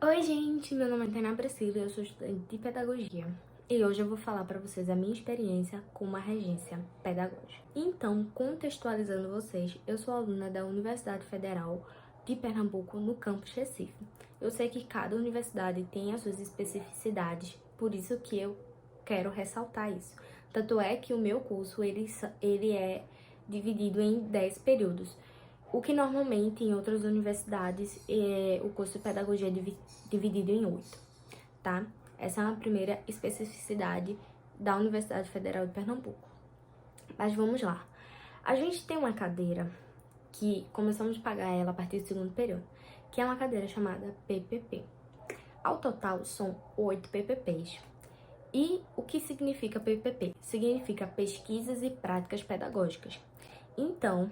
Oi, gente, meu nome é Tainá Priscila e eu sou estudante de pedagogia. E hoje eu vou falar para vocês a minha experiência com uma regência pedagógica. Então, contextualizando vocês, eu sou aluna da Universidade Federal de Pernambuco, no campus Recife. Eu sei que cada universidade tem as suas especificidades, por isso que eu quero ressaltar isso. Tanto é que o meu curso, ele é dividido em 10 períodos. O que normalmente em outras universidades o curso de pedagogia é dividido em 8, tá? Essa é a primeira especificidade da Universidade Federal de Pernambuco. Mas vamos lá. A gente tem uma cadeira que começamos a pagar ela a partir do segundo período, que é uma cadeira chamada PPP. Ao total, são 8 PPPs. E o que significa PPP? Significa Pesquisas e Práticas Pedagógicas. Então,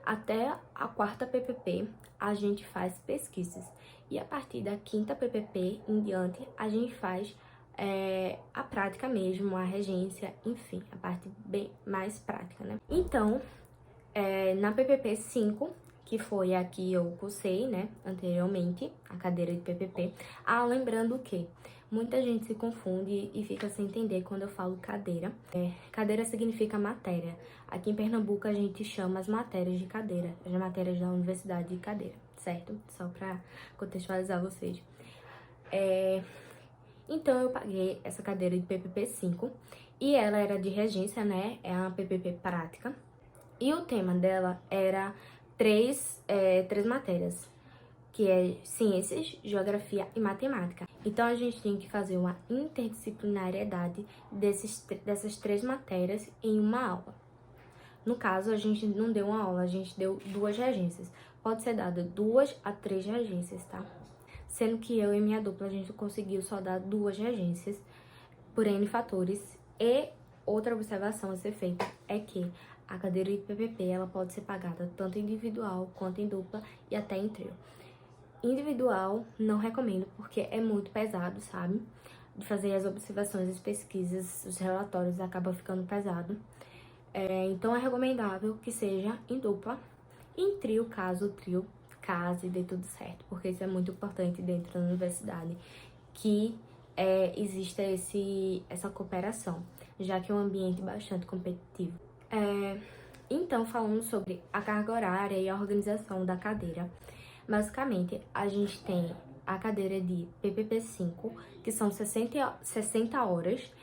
até a quarta PPP, a gente faz pesquisas. E a partir da quinta PPP em diante, a gente faz a prática mesmo, a regência, enfim, a parte bem mais prática, né? Então, na PPP 5, que foi a que eu cursei, né, anteriormente, a cadeira de PPP. Lembrando que muita gente se confunde e fica sem entender quando eu falo cadeira. Cadeira significa matéria. Aqui em Pernambuco a gente chama as matérias de cadeira, as matérias da universidade de cadeira, certo? Só pra contextualizar vocês. Então eu paguei essa cadeira de PPP 5 e ela era de regência, né? É uma PPP prática. E o tema dela era três matérias, que é ciências, geografia e matemática. Então, a gente tem que fazer uma interdisciplinariedade dessas 3 matérias em uma aula. No caso, a gente não deu uma aula, a gente deu 2 regências. Pode ser dado 2 a 3 regências, tá? Sendo que eu e minha dupla, a gente conseguiu só dar 2 regências por N fatores. E outra observação a ser feita é que a cadeira de PPP, ela pode ser pagada tanto individual quanto em dupla e até em trio. Individual, não recomendo, porque é muito pesado, sabe? De fazer as observações, as pesquisas, os relatórios, acaba ficando pesado. Então, é recomendável que seja em dupla. Em trio, caso o trio case e dê tudo certo, porque isso é muito importante dentro da universidade, que exista essa cooperação, já que é um ambiente bastante competitivo. Então, falando sobre a carga horária e a organização da cadeira, basicamente, a gente tem a cadeira de PPP 5, que são 60 horas,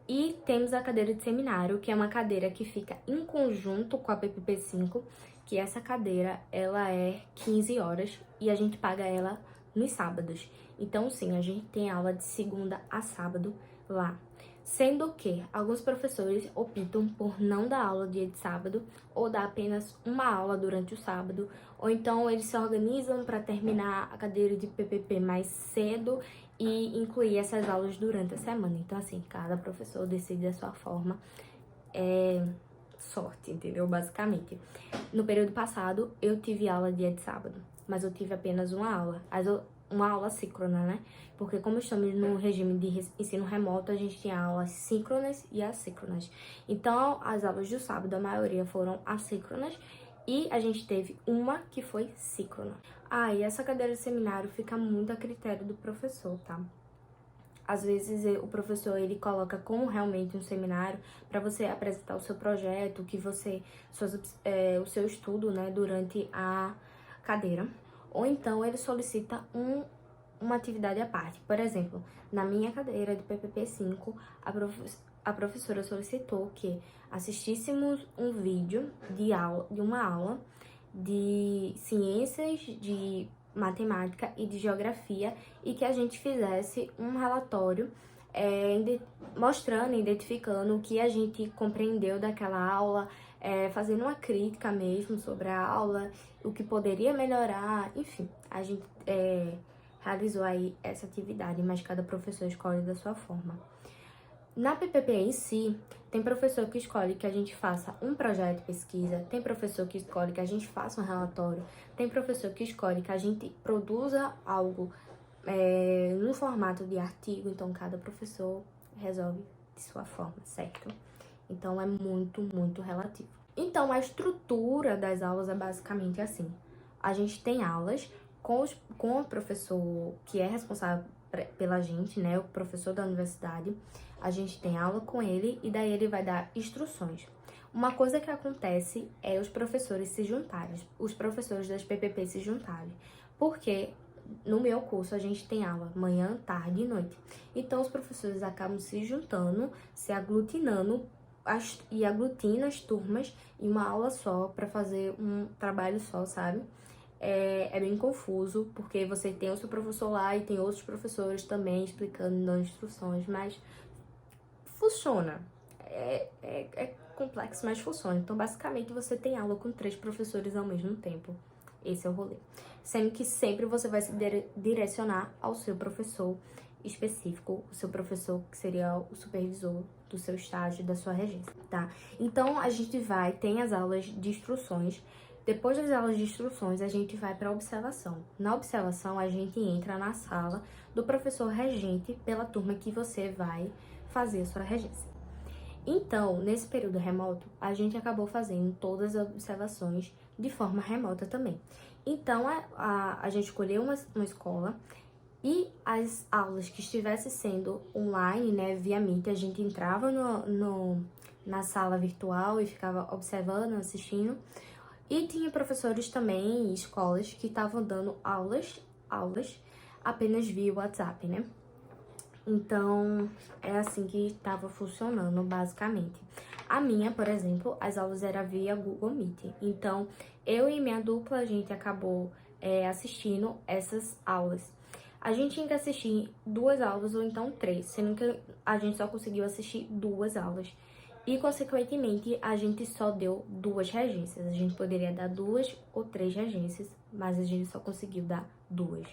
e temos a cadeira de seminário, que é uma cadeira que fica em conjunto com a PPP 5, que essa cadeira, ela é 15 horas, e a gente paga ela nos sábados. Então, sim, a gente tem aula de segunda a sábado lá. Sendo que alguns professores optam por não dar aula dia de sábado ou dar apenas uma aula durante o sábado, ou então eles se organizam para terminar a cadeira de PPP mais cedo e incluir essas aulas durante a semana. Então, assim, cada professor decide da sua forma. Sorte, entendeu? Basicamente. No período passado, eu tive aula dia de sábado, mas eu tive apenas uma aula. Uma aula síncrona, né? Porque como estamos no regime de ensino remoto, a gente tinha aulas síncronas e assíncronas. Então, as aulas do sábado, a maioria foram assíncronas e a gente teve uma que foi síncrona. E essa cadeira de seminário fica muito a critério do professor, tá? Às vezes o professor ele coloca como realmente um seminário para você apresentar o seu projeto, o seu estudo, né, durante a cadeira. Ou então ele solicita uma atividade à parte. Por exemplo, na minha cadeira de PPP 5, a professora solicitou que assistíssemos um vídeo de uma aula de ciências, de matemática e de geografia e que a gente fizesse um relatório mostrando, identificando o que a gente compreendeu daquela aula, fazendo uma crítica mesmo sobre a aula, o que poderia melhorar, enfim, a gente realizou aí essa atividade, mas cada professor escolhe da sua forma. Na PPP em si, tem professor que escolhe que a gente faça um projeto de pesquisa, tem professor que escolhe que a gente faça um relatório, tem professor que escolhe que a gente produza algo no formato de artigo, então cada professor resolve de sua forma, certo? Então é muito, muito relativo. Então a estrutura das aulas é basicamente assim. A gente tem aulas com o professor que é responsável pela gente, né, o professor da universidade. A gente tem aula com ele e daí ele vai dar instruções. Uma coisa que acontece é os professores se juntarem, os professores das PPP se juntarem, porque no meu curso a gente tem aula manhã, tarde e noite. Então os professores acabam se juntando, se aglutinando e aglutina as turmas em uma aula só para fazer um trabalho só, sabe? É bem confuso, porque você tem o seu professor lá e tem outros professores também explicando, dando instruções, mas funciona. É complexo, mas funciona. Então, basicamente, você tem aula com 3 professores ao mesmo tempo. Esse é o rolê. Sendo que sempre você vai se direcionar ao seu professor específico, o seu professor que seria o supervisor do seu estágio, da sua regência, tá? Então, a gente tem as aulas de instruções. Depois das aulas de instruções, a gente vai para a observação. Na observação, a gente entra na sala do professor regente pela turma que você vai fazer a sua regência. Então, nesse período remoto, a gente acabou fazendo todas as observações de forma remota também. Então, a gente escolheu uma escola e as aulas que estivessem sendo online, né, via Meet, a gente entrava na sala virtual e ficava observando, assistindo. E tinha professores também e escolas que estavam dando aulas apenas via WhatsApp, né? Então, é assim que estava funcionando, basicamente. A minha, por exemplo, as aulas eram via Google Meet. Então, eu e minha dupla, a gente acabou assistindo essas aulas. A gente tinha que assistir 2 aulas ou então 3, sendo que a gente só conseguiu assistir 2 aulas. E, consequentemente, a gente só deu 2 regências. A gente poderia dar 2 ou 3 regências, mas a gente só conseguiu dar 2.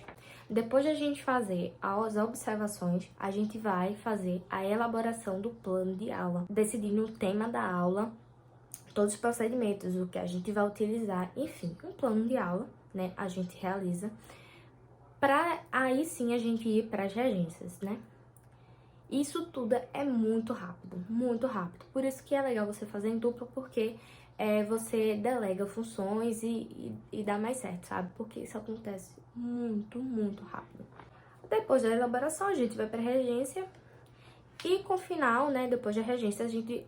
Depois de a gente fazer as observações, a gente vai fazer a elaboração do plano de aula, decidindo o tema da aula, todos os procedimentos, o que a gente vai utilizar, enfim, um plano de aula, né, a gente realiza, para aí sim a gente ir para as regências, né? Isso tudo é muito rápido, muito rápido. Por isso que é legal você fazer em dupla, porque você delega funções e dá mais certo, sabe? Porque isso acontece muito, muito rápido. Depois da elaboração, a gente vai para a regência e com o final, né, depois da regência, a gente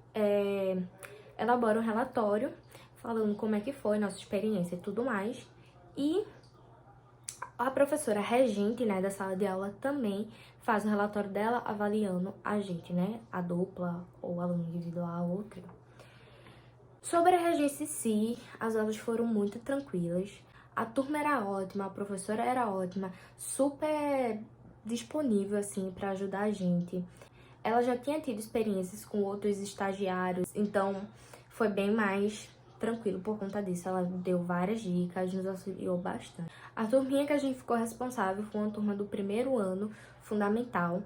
elabora um relatório falando como é que foi nossa experiência e tudo mais. E a professora regente, né, da sala de aula também faz o relatório dela avaliando a gente, né, a dupla ou aluno individual ou trio. Sobre a regência em si, as aulas foram muito tranquilas. A turma era ótima, a professora era ótima, super disponível, assim, para ajudar a gente. Ela já tinha tido experiências com outros estagiários, então foi bem mais tranquilo por conta disso. Ela deu várias dicas, nos auxiliou bastante. A turminha que a gente ficou responsável foi uma turma do primeiro ano fundamental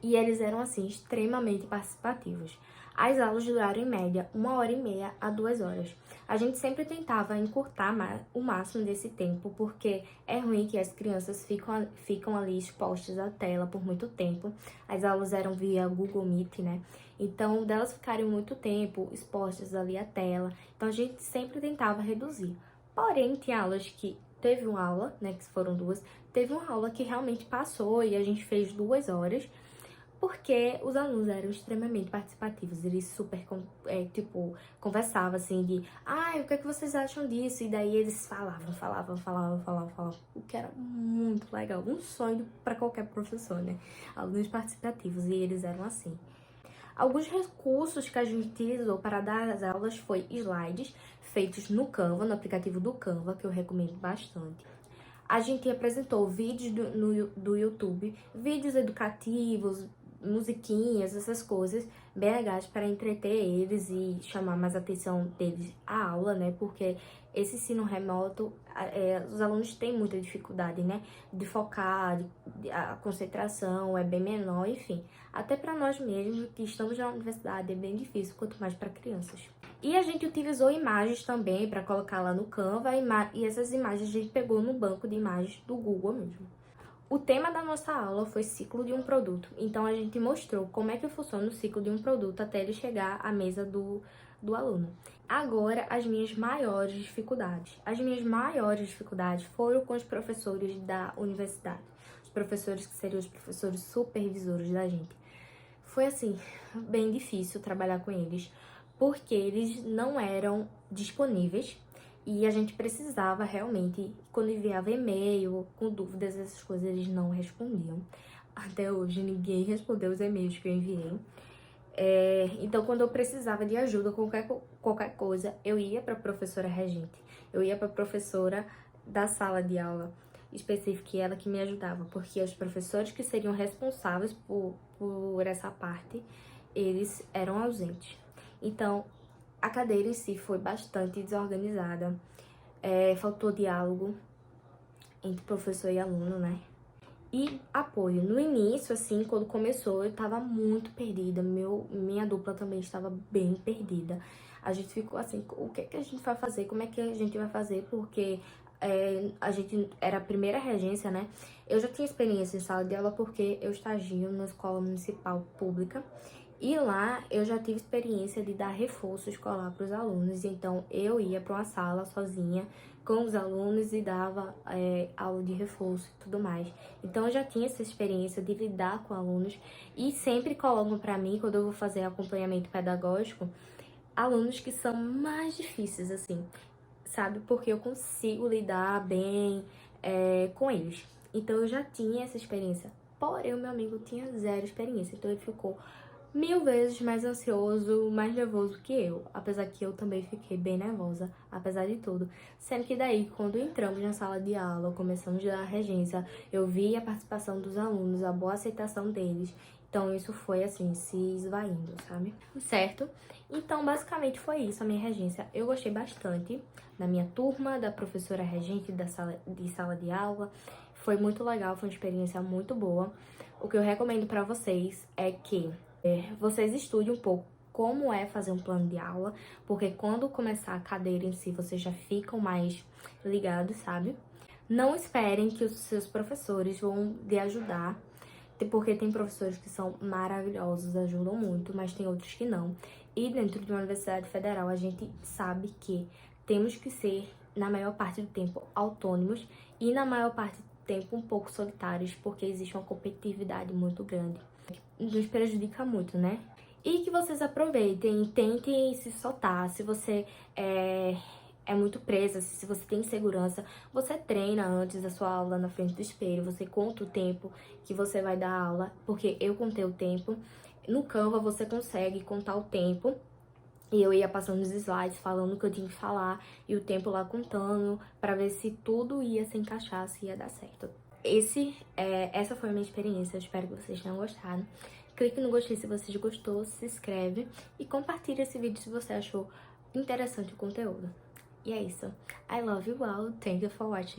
e eles eram, assim, extremamente participativos. As aulas duraram, em média, 1h30 a 2 horas. A gente sempre tentava encurtar o máximo desse tempo, porque é ruim que as crianças ficam ali expostas à tela por muito tempo. As aulas eram via Google Meet, né? Então, delas ficarem muito tempo expostas ali à tela. Então, a gente sempre tentava reduzir. Porém, tinha aulas que teve uma aula, né, que foram 2, teve uma aula que realmente passou e a gente fez 2 horas, porque os alunos eram extremamente participativos, eles super, conversavam assim de, o que é que vocês acham disso? E daí eles falavam, o que era muito legal, um sonho para qualquer professor, né? Alunos participativos, e eles eram assim. Alguns recursos que a gente utilizou para dar as aulas foi slides feitos no Canva, no aplicativo do Canva, que eu recomendo bastante. A gente apresentou vídeos do YouTube, vídeos educativos, musiquinhas, essas coisas bem legais para entreter eles e chamar mais a atenção deles à aula, né? Porque esse ensino remoto, os alunos têm muita dificuldade, né? De focar, a concentração é bem menor, enfim. Até para nós mesmos que estamos na universidade é bem difícil, quanto mais para crianças. E a gente utilizou imagens também para colocar lá no Canva, e essas imagens a gente pegou no banco de imagens do Google mesmo. O tema da nossa aula foi ciclo de um produto, então a gente mostrou como é que funciona o ciclo de um produto até ele chegar à mesa do aluno. Agora, as minhas maiores dificuldades. As minhas maiores dificuldades foram com os professores da universidade, os professores que seriam os professores supervisores da gente. Foi assim, bem difícil trabalhar com eles, porque eles não eram disponíveis. E a gente precisava realmente, quando enviava e-mail, com dúvidas, essas coisas, eles não respondiam. Até hoje, ninguém respondeu os e-mails que eu enviei. Então, quando eu precisava de ajuda com qualquer coisa, eu ia para a professora regente. Eu ia para a professora da sala de aula específica e ela que me ajudava. Porque os professores que seriam responsáveis por essa parte, eles eram ausentes. Então, a cadeira em si foi bastante desorganizada, faltou diálogo entre professor e aluno, né? E apoio. No início, assim, quando começou, eu tava muito perdida, minha dupla também estava bem perdida. A gente ficou assim, o que é que a gente vai fazer? Como é que a gente vai fazer? Porque a gente era a primeira regência, né? Eu já tinha experiência em sala de aula porque eu estagio na escola municipal pública. E lá eu já tive experiência de dar reforço escolar para os alunos, então eu ia para uma sala sozinha com os alunos e dava aula de reforço e tudo mais. Então eu já tinha essa experiência de lidar com alunos e sempre colocam para mim, quando eu vou fazer acompanhamento pedagógico, alunos que são mais difíceis, assim, sabe? Porque eu consigo lidar bem com eles. Então eu já tinha essa experiência. Porém, o meu amigo tinha zero experiência, então ele ficou 1000 vezes mais ansioso, mais nervoso que eu. Apesar que eu também fiquei bem nervosa, apesar de tudo. Sendo que daí, quando entramos na sala de aula, começamos a dar regência, eu vi a participação dos alunos, a boa aceitação deles. Então, isso foi, assim, se esvaindo, sabe? Certo? Então, basicamente foi isso a minha regência. Eu gostei bastante da minha turma, da professora regente de sala de aula. Foi muito legal, foi uma experiência muito boa. O que eu recomendo pra vocês é que vocês estudem um pouco como é fazer um plano de aula, porque quando começar a cadeira em si, vocês já ficam mais ligados, sabe? Não esperem que os seus professores vão lhe ajudar, porque tem professores que são maravilhosos, ajudam muito, mas tem outros que não. E dentro de uma universidade federal, a gente sabe que temos que ser, na maior parte do tempo, autônomos e na maior parte do tempo um pouco solitários, porque existe uma competitividade muito grande. Nos prejudica muito, né? E que vocês aproveitem, tentem se soltar. Se você é muito presa, se você tem insegurança, você treina antes da sua aula na frente do espelho, você conta o tempo que você vai dar aula, porque eu contei o tempo. No Canva você consegue contar o tempo, e eu ia passando os slides, falando o que eu tinha que falar, e o tempo lá contando, pra ver se tudo ia se encaixar, se ia dar certo. Essa foi a minha experiência, eu espero que vocês tenham gostado. Clique no gostei se você gostou, se inscreve e compartilha esse vídeo se você achou interessante o conteúdo. E é isso. I love you all, thank you for watching.